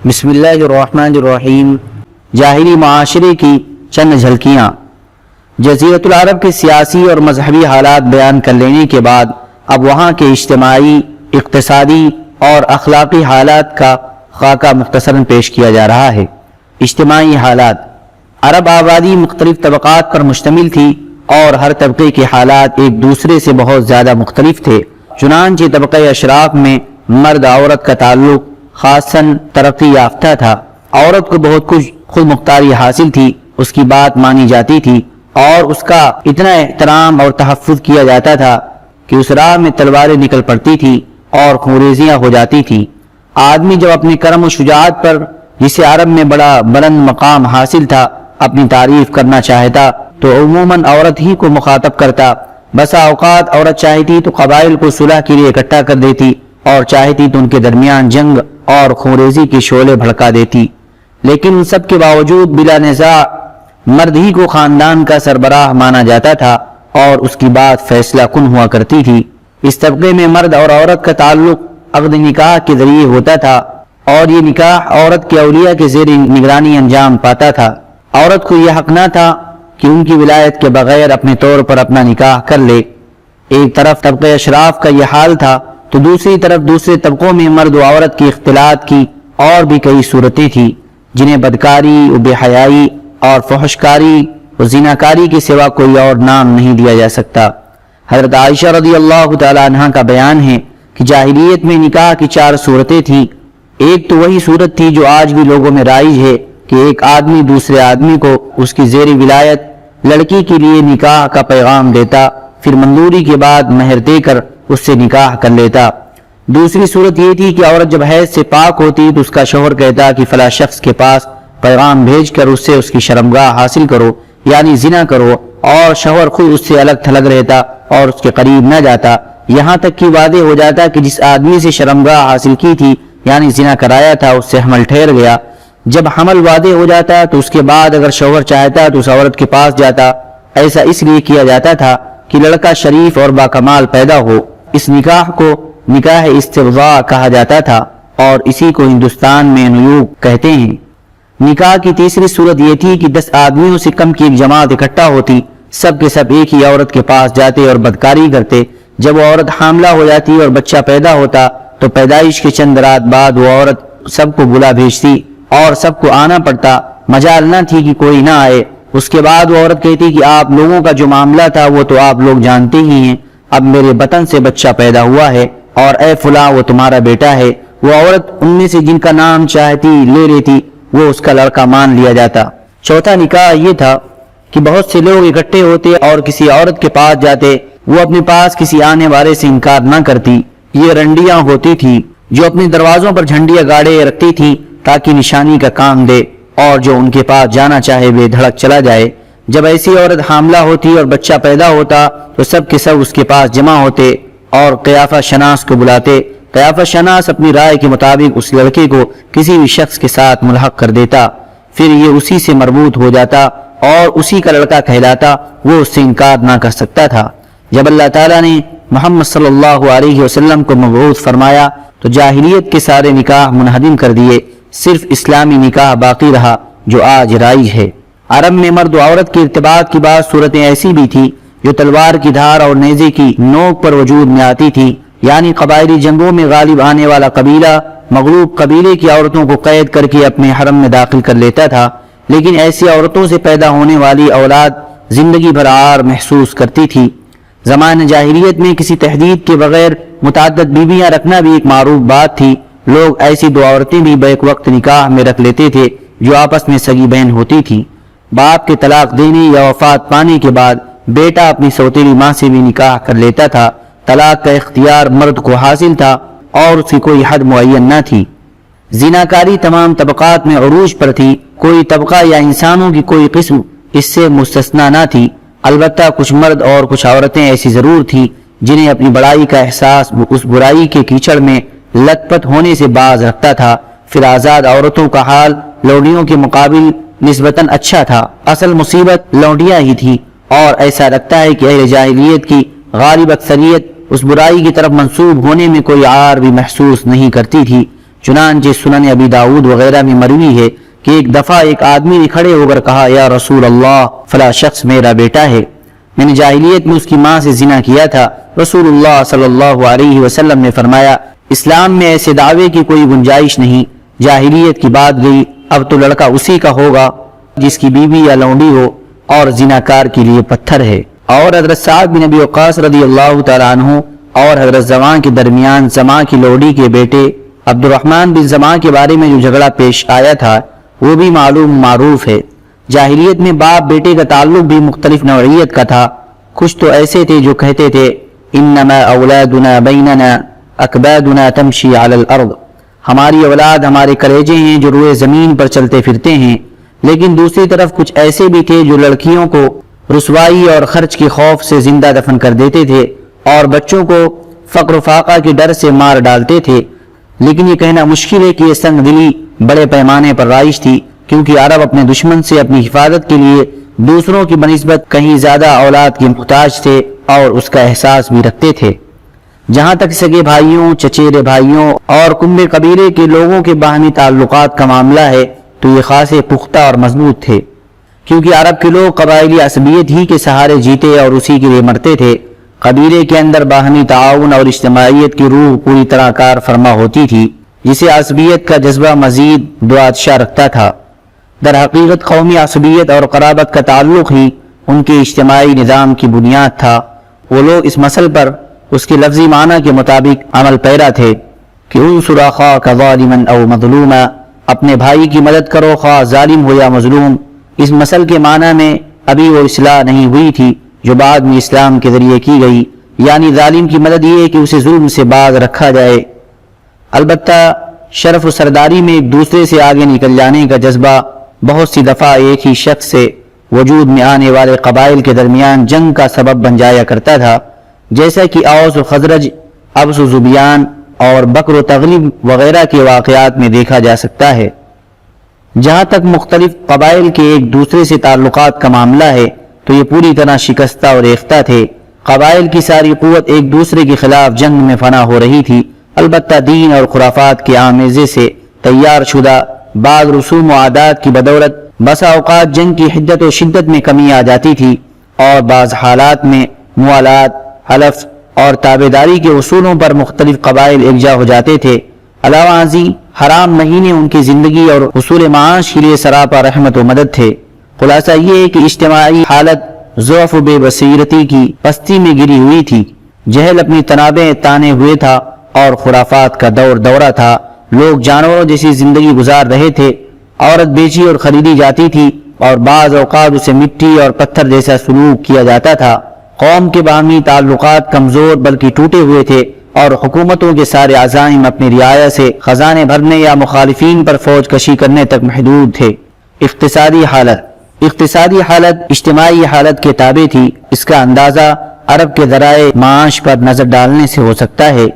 بسم اللہ الرحمن الرحیم۔ جاہلی معاشرے کی چند جھلکیاں۔ جزیرۃ العرب کے سیاسی اور مذہبی حالات بیان کر لینے کے بعد اب وہاں کے اجتماعی، اقتصادی اور اخلاقی حالات کا خاکہ مختصراً پیش کیا جا رہا ہے۔ اجتماعی حالات۔ عرب آبادی مختلف طبقات پر مشتمل تھی اور ہر طبقے کے حالات ایک دوسرے سے بہت زیادہ مختلف تھے۔ چنانچہ طبقہ اشراف میں مرد عورت کا تعلق خاصاً ترقی یافتہ تھا۔ عورت کو بہت کچھ خود مختاری حاصل تھی، اس کی بات مانی جاتی تھی اور اس کا اتنا احترام اور تحفظ کیا جاتا تھا کہ اس راہ میں تلواریں نکل پڑتی تھی اور خونریزیاں ہو جاتی تھی۔ آدمی جب اپنے کرم و شجاعت پر، جسے عرب میں بڑا بلند مقام حاصل تھا، اپنی تعریف کرنا چاہتا تو عموماً عورت ہی کو مخاطب کرتا۔ بسا اوقات عورت چاہتی تو قبائل کو صلح کے لیے اکٹھا کر دیتی اور چاہتی تو ان کے درمیان جنگ اور خونریزی کے شعلے بھڑکا دیتی، لیکن ان سب کے باوجود بلا نزاع مرد ہی کو خاندان کا سربراہ مانا جاتا تھا اور اس کی بات فیصلہ کن ہوا کرتی تھی۔ اس طبقے میں مرد اور عورت کا تعلق عقد نکاح کے ذریعے ہوتا تھا اور یہ نکاح عورت کے اولیاء کے زیر نگرانی انجام پاتا تھا۔ عورت کو یہ حق نہ تھا کہ ان کی ولایت کے بغیر اپنے طور پر اپنا نکاح کر لے۔ ایک طرف طبقہ اشراف کا یہ حال تھا تو دوسری طرف دوسرے طبقوں میں مرد و عورت کی اختلاط کی اور بھی کئی صورتیں تھیں جنہیں بدکاری و بے حیائی اور فحشکاری و زناکاری کے سوا کوئی اور نام نہیں دیا جا سکتا۔ حضرت عائشہ رضی اللہ تعالی عنہا کا بیان ہے کہ جاہلیت میں نکاح کی 4 صورتیں تھیں۔ ایک تو وہی صورت تھی جو آج بھی لوگوں میں رائج ہے کہ ایک آدمی دوسرے آدمی کو اس کی زیر ولایت لڑکی کے لیے نکاح کا پیغام دیتا، پھر منظوری کے بعد مہر دے کر اس سے نکاح کر لیتا۔ دوسری صورت یہ تھی کہ عورت جب حیض سے پاک ہوتی تو اس کا شوہر کہتا کہ فلاں شخص کے پاس پیغام بھیج کر اس سے اس کی شرمگاہ حاصل کرو، یعنی زنا کرو، اور شوہر خود اس سے الگ تھلگ رہتا اور اس کے قریب نہ جاتا، یہاں تک کہ واضح ہو جاتا کہ جس آدمی سے شرمگاہ حاصل کی تھی یعنی زنا کرایا تھا اس سے حمل ٹھہر گیا۔ جب حمل واضح ہو جاتا تو اس کے بعد اگر شوہر چاہتا تو اس عورت کے پاس جاتا۔ ایسا اس لیے کیا جاتا تھا کہ لڑکا شریف اور باکمال پیدا ہو۔ اس نکاح کو نکاح استبضاء کہا جاتا تھا اور اسی کو ہندوستان میں نیوگ کہتے ہیں۔ نکاح کی تیسری صورت یہ تھی کہ 10 آدمیوں سے کم کی ایک جماعت اکٹھا ہوتی، سب کے سب ایک ہی عورت کے پاس جاتے اور بدکاری کرتے۔ جب وہ عورت حاملہ ہو جاتی اور بچہ پیدا ہوتا تو پیدائش کے چند رات بعد وہ عورت سب کو بلا بھیجتی اور سب کو آنا پڑتا، مجال نہ تھی کہ کوئی نہ آئے۔ اس کے بعد وہ عورت کہتی کہ آپ لوگوں کا جو معاملہ تھا وہ تو آپ لوگ جانتے ہی ہیں، اب میرے بطن سے بچہ پیدا ہوا ہے اور اے فلاں وہ تمہارا بیٹا ہے۔ وہ عورت ان میں سے جن کا نام چاہتی لے لیتی، وہ اس کا لڑکا مان لیا جاتا۔ چوتھا نکاح یہ تھا کہ بہت سے لوگ اکٹھے ہوتے اور کسی عورت کے پاس جاتے، وہ اپنے پاس کسی آنے والے سے انکار نہ کرتی۔ یہ رنڈیاں ہوتی تھی جو اپنے دروازوں پر جھنڈیاں گاڑے رکھتی تھی تاکہ نشانی کا کام دے اور جو ان کے پاس جانا چاہے بے دھڑک چلا جائے۔ جب ایسی عورت حاملہ ہوتی اور بچہ پیدا ہوتا تو سب کے سب اس کے پاس جمع ہوتے اور قیافہ شناس کو بلاتے۔ قیافہ شناس اپنی رائے کے مطابق اس لڑکے کو کسی بھی شخص کے ساتھ ملحق کر دیتا، پھر یہ اسی سے مربوط ہو جاتا اور اسی کا لڑکا کہلاتا، وہ اس سے انکار نہ کر سکتا تھا۔ جب اللہ تعالیٰ نے محمد صلی اللہ علیہ وسلم کو مبعوث فرمایا تو جاہلیت کے سارے نکاح منہدم کر دیے، صرف اسلامی نکاح باقی رہا جو آج رائج ہے۔ عرب میں مرد و عورت کے ارتباط کی بعض صورتیں ایسی بھی تھی جو تلوار کی دھار اور نیزے کی نوک پر وجود میں آتی تھی، یعنی قبائلی جنگوں میں غالب آنے والا قبیلہ مغلوب قبیلے کی عورتوں کو قید کر کے اپنے حرم میں داخل کر لیتا تھا، لیکن ایسی عورتوں سے پیدا ہونے والی اولاد زندگی بھر عار محسوس کرتی تھی۔ زمانہ جاہلیت میں کسی تحدید کے بغیر متعدد بیویاں رکھنا بھی ایک معروف بات تھی۔ لوگ ایسی 2 عورتیں بھی بیک وقت نکاح میں رکھ لیتے تھے جو آپس میں سگی بہن ہوتی تھی۔ باپ کے طلاق دینے یا وفات پانے کے بعد بیٹا اپنی سوتیلی ماں سے بھی نکاح کر لیتا تھا۔ طلاق کا اختیار مرد کو حاصل تھا اور اس کی کوئی حد معین نہ تھی۔ زناکاری تمام طبقات میں عروج پر تھی، کوئی طبقہ یا انسانوں کی کوئی قسم اس سے مستثنیٰ نہ تھی۔ البتہ کچھ مرد اور کچھ عورتیں ایسی ضرور تھیں جنہیں اپنی بڑائی کا احساس اس برائی کے کیچڑ میں لت پت ہونے سے باز رکھتا تھا۔ پھر آزاد عورتوں کا حال لونڈیوں کے مقابل نسبتاً اچھا تھا۔ اصل مصیبت لونڈیاں ہی تھی اور ایسا لگتا ہے کہ اہل جاہلیت کی غالب اکثریت اس برائی کی طرف منسوب ہونے میں کوئی عار بھی محسوس نہیں کرتی تھی۔ چنانچہ سنن ابی داؤد وغیرہ میں مروی ہے کہ ایک دفعہ ایک آدمی نے کھڑے ہو کر کہا، یا رسول اللہ، فلاں شخص میرا بیٹا ہے، میں نے جاہلیت میں اس کی ماں سے زنا کیا تھا۔ رسول اللہ صلی اللہ علیہ وسلم نے فرمایا، اسلام میں ایسے دعوے کی کوئی گنجائش نہیں، جاہلیت کی بات گئی، اب تو لڑکا اسی کا ہوگا جس کی بیوی یا لونڈی ہو، اور زناکار کے لیے پتھر ہے۔ اور حضرت سعد بن ابی وقاص رضی اللہ تعالیٰ عنہ اور حضرت زماں کے درمیان زماں کی لوڈی کے بیٹے عبد الرحمن بن زماں کے بارے میں جو جھگڑا پیش آیا تھا وہ بھی معروف ہے۔ جاہلیت میں باپ بیٹے کا تعلق بھی مختلف نوعیت کا تھا۔ کچھ تو ایسے تھے جو کہتے تھے، انما اولادنا بیننا اکبادنا تمشی علی الارض، ہماری اولاد ہمارے کلیجے ہیں جو روئے زمین پر چلتے پھرتے ہیں۔ لیکن دوسری طرف کچھ ایسے بھی تھے جو لڑکیوں کو رسوائی اور خرچ کے خوف سے زندہ دفن کر دیتے تھے اور بچوں کو فقر و فاقہ کے ڈر سے مار ڈالتے تھے۔ لیکن یہ کہنا مشکل ہے کہ یہ سنگ دلی بڑے پیمانے پر رائج تھی، کیونکہ عرب اپنے دشمن سے اپنی حفاظت کے لیے دوسروں کی بنسبت کہیں زیادہ اولاد کے محتاج تھے اور اس کا احساس بھی رکھتے تھے۔ جہاں تک سگے بھائیوں، چچیرے بھائیوں اور کنبے قبیلے کے لوگوں کے باہمی تعلقات کا معاملہ ہے تو یہ خاصے پختہ اور مضبوط تھے، کیونکہ عرب کے لوگ قبائلی عصبیت ہی کے سہارے جیتے اور اسی کے لیے مرتے تھے۔ قبیلے کے اندر باہمی تعاون اور اجتماعیت کی روح پوری طرح کار فرما ہوتی تھی، جسے عصبیت کا جذبہ مزید دعاتشہ رکھتا تھا۔ در حقیقت قومی عصبیت اور قرابت کا تعلق ہی ان کے اجتماعی نظام کی بنیاد تھا۔ وہ لوگ اس مسئلے پر اس کے لفظی معنی کے مطابق عمل پیرا تھے کہ انصر اخاک ظالما او مظلوما، اپنے بھائی کی مدد کرو خواہ ظالم ہو یا مظلوم۔ اس مسئلے کے معنی میں ابھی وہ اصلاح نہیں ہوئی تھی جو بعد میں اسلام کے ذریعے کی گئی، یعنی ظالم کی مدد یہ ہے کہ اسے ظلم سے باز رکھا جائے۔ البتہ شرف و سرداری میں ایک دوسرے سے آگے نکل جانے کا جذبہ بہت سی دفعہ ایک ہی شخص سے وجود میں آنے والے قبائل کے درمیان جنگ کا سبب بن جایا کرتا تھا، جیسا کہ اوس و خزرج، ابس و زبیان اور بکر و تغلب وغیرہ کے واقعات میں دیکھا جا سکتا ہے۔ جہاں تک مختلف قبائل کے ایک دوسرے سے تعلقات کا معاملہ ہے تو یہ پوری طرح شکستہ اور ریختہ تھے۔ قبائل کی ساری قوت ایک دوسرے کے خلاف جنگ میں فنا ہو رہی تھی۔ البتہ دین اور خرافات کے آمیزے سے تیار شدہ بعض رسوم و عادات کی بدولت بسا اوقات جنگ کی حدت و شدت میں کمی آ جاتی تھی، اور بعض حالات میں موالات، حلف اور تابعداری کے اصولوں پر مختلف قبائل یکجا ہو جاتے تھے۔ علاوہ ازیں حرام مہینے ان کی زندگی اور حصول معاش کے لیے سراپا رحمت و مدد تھے۔ خلاصہ یہ ہے کہ اجتماعی حالت ضعف و بے بصیرتی کی پستی میں گری ہوئی تھی، جہل اپنی تنابیں تانے ہوئے تھا اور خرافات کا دورہ تھا۔ لوگ جانوروں جیسی زندگی گزار رہے تھے، عورت بیچی اور خریدی جاتی تھی اور بعض اوقات اسے مٹی اور پتھر جیسا سلوک کیا جاتا تھا۔ قوم کے باہمی تعلقات کمزور بلکہ ٹوٹے ہوئے تھے، اور حکومتوں کے سارے عزائم اپنی رعایا سے خزانے بھرنے یا مخالفین پر فوج کشی کرنے تک محدود تھے۔ اقتصادی حالت اجتماعی حالت کے تابع تھی۔ اس کا اندازہ عرب کے ذرائع معاش پر نظر ڈالنے سے ہو سکتا ہے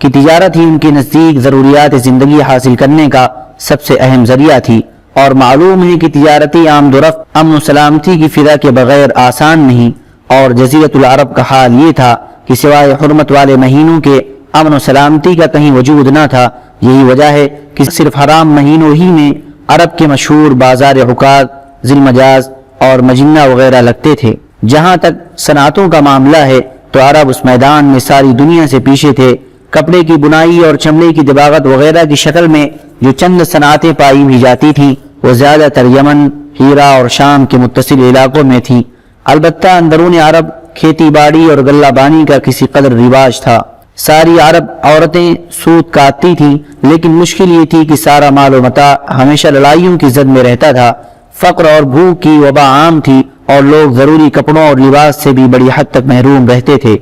کہ تجارت ہی ان کے نزدیک ضروریات زندگی حاصل کرنے کا سب سے اہم ذریعہ تھی، اور معلوم ہے کہ تجارتی آمد و رفت امن و سلامتی کی فضا کے بغیر آسان نہیں، اور جزیرۃ العرب کا حال یہ تھا کہ سوائے حرمت والے مہینوں کے امن و سلامتی کا کہیں وجود نہ تھا۔ یہی وجہ ہے کہ صرف حرام مہینوں ہی میں عرب کے مشہور بازار عکاظ، ذی المجاز اور مجنہ وغیرہ لگتے تھے۔ جہاں تک صنعتوں کا معاملہ ہے تو عرب اس میدان میں ساری دنیا سے پیچھے تھے۔ کپڑے کی بنائی اور چمڑے کی دباغت وغیرہ کی شکل میں جو چند صنعتیں پائی بھی جاتی تھیں وہ زیادہ تر یمن، ہیرا اور شام کے متصل علاقوں میں تھی۔ البتہ اندرون عرب کھیتی باڑی اور غلہ بانی کا کسی قدر رواج تھا۔ ساری عرب عورتیں سوت کاٹتی تھیں، لیکن مشکل یہ تھی کہ سارا مال و متاع ہمیشہ لڑائیوں کی زد میں رہتا تھا۔ فقر اور بھوک کی وبا عام تھی، اور لوگ ضروری کپڑوں اور لباس سے بھی بڑی حد تک محروم رہتے تھے۔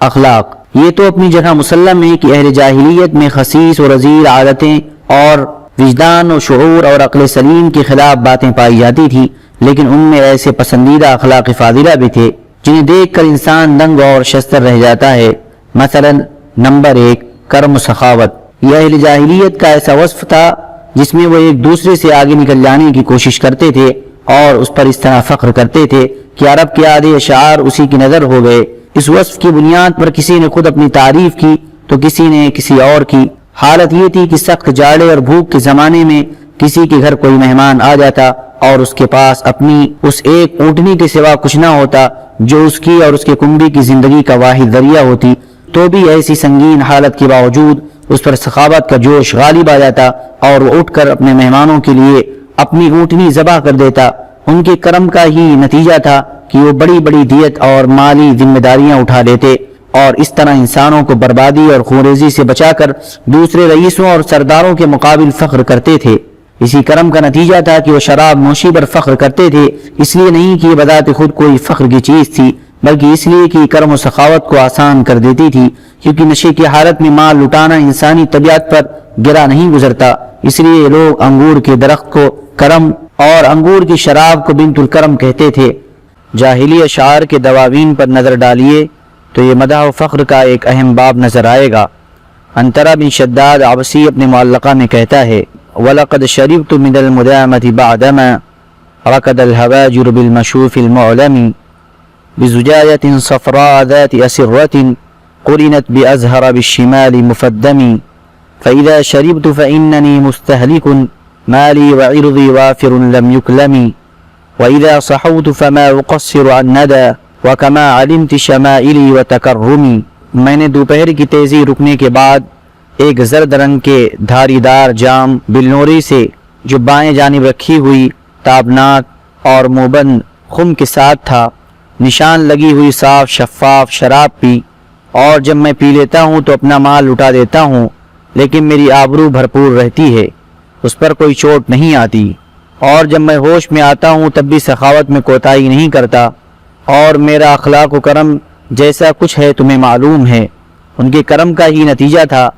اخلاق یہ تو اپنی جگہ مسلم ہے کہ اہل جاہلیت میں خسیس و رذیل عادتیں اور وجدان و شعور اور عقل سلیم کے خلاف باتیں پائی جاتی تھی، لیکن ان میں ایسے پسندیدہ اخلاق فاضلہ بھی تھے جنہیں دیکھ کر انسان دنگ اور شستر رہ جاتا ہے۔ مثلا نمبر 1، کرم و سخاوت۔ یہ اہل جاہلیت کا ایسا وصف تھا جس میں وہ ایک دوسرے سے آگے نکل جانے کی کوشش کرتے تھے اور اس پر اس طرح فخر کرتے تھے کہ عرب کے آدھے اشعار اسی کی نظر ہو گئے۔ اس وصف کی بنیاد پر کسی نے خود اپنی تعریف کی تو کسی نے کسی اور کی، حالت یہ تھی کہ سخت جاڑے اور بھوک کے زمانے میں کسی کے گھر کوئی مہمان آ جاتا اور اس کے پاس اپنی اس ایک اونٹنی کے سوا کچھ نہ ہوتا جو اس کی اور اس کے کنبے کی زندگی کا واحد ذریعہ ہوتی، تو بھی ایسی سنگین حالت کے باوجود اس پر سخاوت کا جوش غالب آ جاتا اور وہ اٹھ کر اپنے مہمانوں کے لیے اپنی اونٹنی ذبح کر دیتا۔ ان کے کرم کا ہی نتیجہ تھا کہ وہ بڑی بڑی دیت اور مالی ذمہ داریاں اٹھا لیتے اور اس طرح انسانوں کو بربادی اور خونریزی سے بچا کر دوسرے رئیسوں اور سرداروں کے مقابل فخر کرتے تھے۔ اسی کرم کا نتیجہ تھا کہ وہ شراب نوشی پر فخر کرتے تھے، اس لیے نہیں کہ یہ بذات خود کوئی فخر کی چیز تھی، بلکہ اس لیے کہ کرم و سخاوت کو آسان کر دیتی تھی، کیونکہ نشے کی حالت میں مال لٹانا انسانی طبیعت پر گرا نہیں گزرتا۔ اس لیے لوگ انگور کے درخت کو کرم اور انگور کی شراب کو بنت الکرم کہتے تھے۔ جاہلی اشعار کے دواوین پر نظر ڈالیے تو یہ مدح و فخر کا ایک اہم باب نظر آئے گا۔ انترا بن شداد عبسی اپنے معلقہ میں کہتا ہے: وَلَقَدْ شَرِبْتُ مِنَ الْمُدَامَةِ بَعْدَمَا رَكَدَ الْهَوَاجِرُ بِالْمَشُوفِ الْمُعْلَمِ بِزُجَاجَةٍ صَفْرَاءَ ذَاتِ أَسِرَّةٍ قُرِنَتْ بِأَزْهَرَ بِالشِّمَالِ مُفَدَّمِ فَإِذَا شَرِبْتُ فَإِنَّنِي مُسْتَهْلِكٌ مَالِي وَعِرْضِي وَافِرٌ لَمْ يُكْلَمِ وَإِذَا صَحَوْتُ فَمَا أُقَصِّرُ عَنْ نَدَى وَكَمَا عَلِمْتِ شَمَائِلِي وَتَكَرُّمِي۔ میں نے دوپہر کی تیزی رکنے کے بعد ایک زرد رنگ کے دھاری دار جام بلنوری سے جو بائیں جانب رکھی ہوئی تابناک اور موبند خم کے ساتھ تھا نشان لگی ہوئی صاف شفاف شراب پی، اور جب میں پی لیتا ہوں تو اپنا مال لٹا دیتا ہوں، لیکن میری آبرو بھرپور رہتی ہے، اس پر کوئی چوٹ نہیں آتی، اور جب میں ہوش میں آتا ہوں تب بھی سخاوت میں کوتاہی نہیں کرتا، اور میرا اخلاق و کرم جیسا کچھ ہے تمہیں معلوم ہے۔ ان کے کرم کا ہی نتیجہ تھا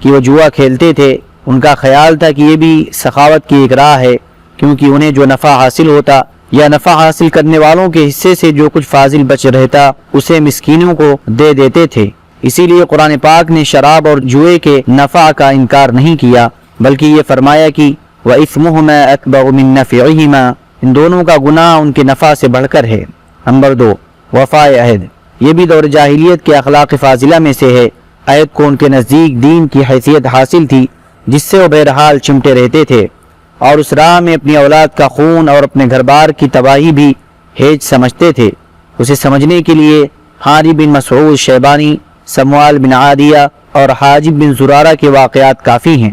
کہ وہ جوا کھیلتے تھے۔ ان کا خیال تھا کہ یہ بھی سخاوت کی ایک راہ ہے، کیونکہ انہیں جو نفع حاصل ہوتا یا نفع حاصل کرنے والوں کے حصے سے جو کچھ فاضل بچ رہتا اسے مسکینوں کو دے دیتے تھے۔ اسی لیے قرآن پاک نے شراب اور جوئے کے نفع کا انکار نہیں کیا، بلکہ یہ فرمایا کہ وَإِثْمُهُمَا أَكْبَرُ مِن نَّفْعِهِمَا، ان دونوں کا گناہ ان کے نفع سے بڑھ کر ہے۔ نمبر 2، وفائے عہد۔ یہ بھی دور جاہلیت کے اخلاق فاضلہ میں سے ہے۔ عہد کو ان کے نزدیک دین کی حیثیت حاصل تھی، جس سے وہ بہرحال چمٹے رہتے تھے، اور اس راہ میں اپنی اولاد کا خون اور اپنے گھر بار کی تباہی بھی ہیج سمجھتے تھے۔ اسے سمجھنے کے لیے حاری بن مسعود شیبانی، سموال بن عادیہ اور حاجب بن زرارہ کے واقعات کافی ہیں۔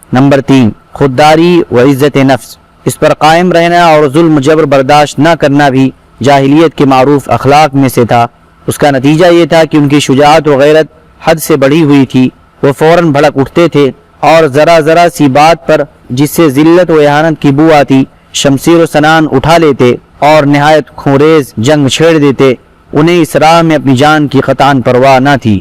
نمبر 3، خودداری و عزت نفس۔ اس پر قائم رہنا اور ظلم جبر برداشت نہ کرنا بھی جاہلیت کے معروف اخلاق میں سے تھا۔ اس کا نتیجہ یہ تھا کہ ان کی شجاعت و غیرت حد سے بڑھی ہوئی تھی۔ وہ فوراً بھڑک اٹھتے تھے اور ذرا ذرا سی بات پر جس سے ذلت و اہانت کی بو آتی شمشیر و سنان اٹھا لیتے اور نہایت خونریز جنگ چھیڑ دیتے۔ انہیں اس راہ میں اپنی جان کی قطعاً پرواہ نہ تھی۔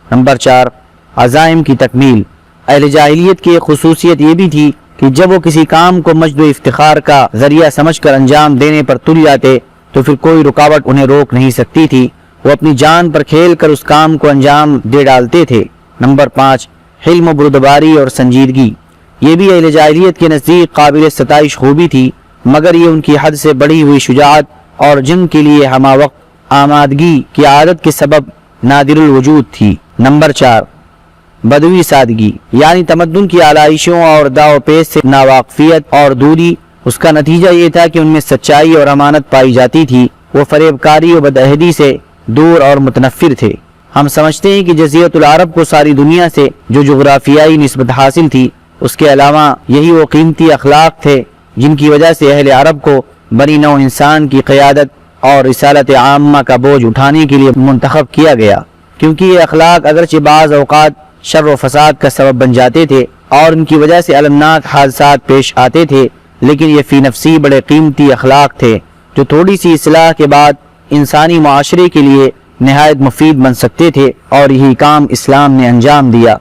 نمبر 4، عزائم کی تکمیل۔ اہل جاہلیت کی ایک خصوصیت یہ بھی تھی کہ جب وہ کسی کام کو مجد و افتخار کا ذریعہ سمجھ کر انجام دینے پر تل جاتے تو پھر کوئی رکاوٹ انہیں روک نہیں سکتی تھی۔ وہ اپنی جان پر کھیل کر اس کام کو انجام دے ڈالتے تھے۔ نمبر 5، حلم و بردباری اور سنجیدگی۔ یہ بھی اہل جاہلیت کے نزدیک قابل ستائش خوبی تھی، مگر یہ ان کی حد سے بڑھی ہوئی شجاعت اور جنگ کے لیے ہمہ وقت آمادگی کی عادت کے سبب نادر الوجود تھی۔ نمبر 4، بدوی سادگی، یعنی تمدن کی آلائشوں اور داو پیش سے ناواقفیت اور دوری۔ اس کا نتیجہ یہ تھا کہ ان میں سچائی اور امانت پائی جاتی تھی۔ وہ فریب کاری و بدعہدی سے دور اور متنفر تھے۔ ہم سمجھتے ہیں کہ جزیرۃ العرب کو ساری دنیا سے جو جغرافیائی نسبت حاصل تھی، اس کے علاوہ یہی وہ قیمتی اخلاق تھے جن کی وجہ سے اہل عرب کو بنی نوع انسان کی قیادت اور رسالت عامہ کا بوجھ اٹھانے کے لیے منتخب کیا گیا، کیونکہ یہ اخلاق اگرچہ بعض اوقات شر و فساد کا سبب بن جاتے تھے اور ان کی وجہ سے المناک حادثات پیش آتے تھے، لیکن یہ فی نفسی بڑے قیمتی اخلاق تھے جو تھوڑی سی اصلاح کے بعد انسانی معاشرے کے لیے نہایت مفید بن سکتے تھے، اور یہی کام اسلام نے انجام دیا۔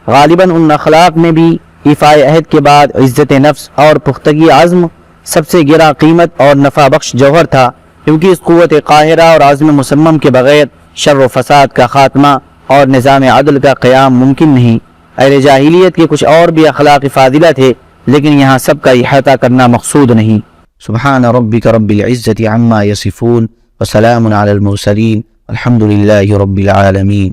غالباً ان اخلاق میں بھی ایفائے عہد کے بعد عزت نفس اور پختگی عزم سب سے گرا قیمت اور نفع بخش جوہر تھا، کیونکہ اس قوت قاہرہ اور عزم مصمم کے بغیر شر و فساد کا خاتمہ اور نظام عدل کا قیام ممکن نہیں۔ اہل جاہلیت کے کچھ اور بھی اخلاق فاضلہ تھے، لیکن یہاں سب کا احاطہ کرنا مقصود نہیں۔ سبحان ربک رب العزت عما یصفون وسلام علی المرسلین الحمد للہ رب العالمین۔